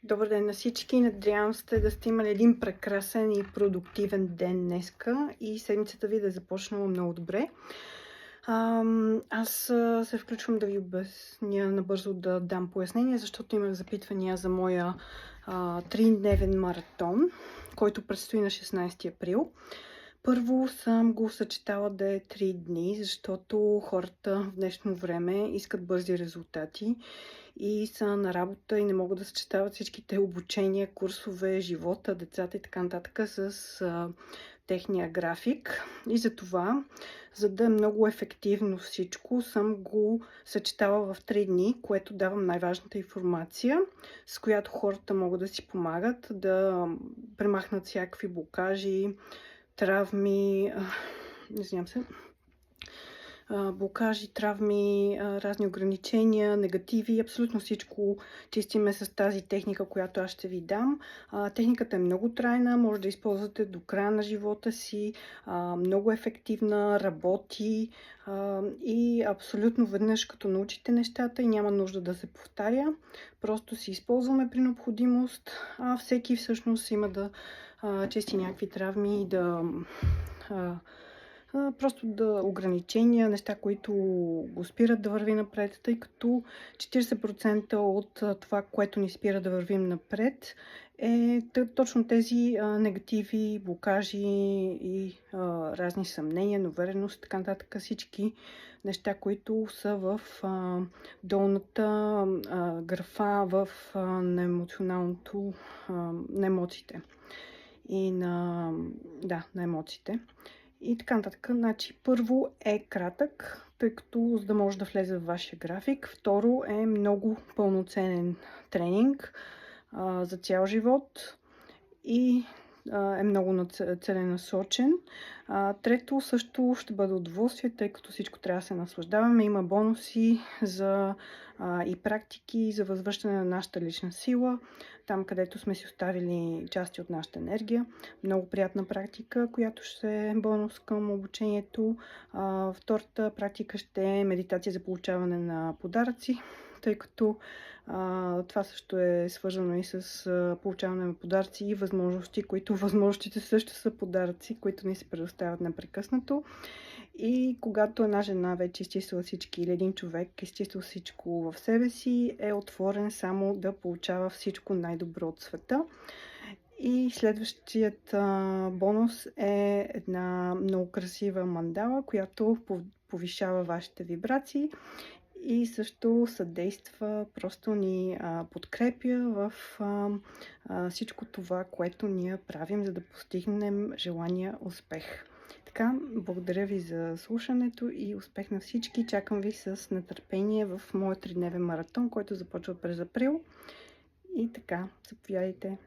Добър ден на всички! Надявам се да сте имали един прекрасен и продуктивен ден днеска и седмицата ви да е започнала много добре. Аз се включвам да ви обясня набързо, да дам пояснение, защото имах запитвания за моя 3-дневен маратон, който предстои на 16 април. Първо съм го съчетала да е 3 дни, защото хората в днешно време искат бързи резултати и са на работа и не могат да съчетават всичките обучения, курсове, живота, децата и така нататък с техния график. И затова, за да е много ефективно всичко, съм го съчетала в 3 дни, което давам най-важната информация, с която хората могат да си помагат, да премахнат всякакви блокажи, травми, извинявам се, блокажи, травми, разни ограничения, негативи, абсолютно всичко чистиме с тази техника, която аз ще ви дам. Техниката е много трайна, може да използвате до края на живота си, много ефективна, работи и абсолютно веднъж като научите нещата и няма нужда да се повтаря. Просто си използваме при необходимост, всеки всъщност има да чисти някакви травми, да просто да ограничения, неща, които го спират да върви напред, тъй като 40% от това, което ни спира да вървим напред, е точно тези негативи, блокажи и разни съмнения, неувереност и така нататък. Всички неща, които са в долната графа на емоционалното, на емоциите и на емоциите. И така нататък. Значи, първо е кратък, тъй като за да може да влезе в вашия график. Второ е много пълноценен тренинг за цял живот и е много целенасочен. Трето също ще бъде удоволствие, тъй като всичко трябва да се наслаждаваме. Има бонуси за и практики за възвръщане на нашата лична сила, там където сме си оставили части от нашата енергия. Много приятна практика, която ще е бонус към обучението. Втората практика ще е медитация за получаване на подаръци, тъй като това също е свързано и с получаване на подаръци и възможности, които възможностите също са подаръци, които ни се предоставят непрекъснато. И когато една жена вече изчистила всички, или един човек изчистил всичко в себе си, е отворен само да получава всичко най-добро от света. И следващият бонус е една много красива мандала, която повишава вашите вибрации и също съдейства, просто ни подкрепя в всичко това, което ние правим, за да постигнем желания успех. Така, благодаря ви за слушането и успех на всички. Чакам ви с нетърпение в моят 3-дневен маратон, който започва през април. И така, заповядайте.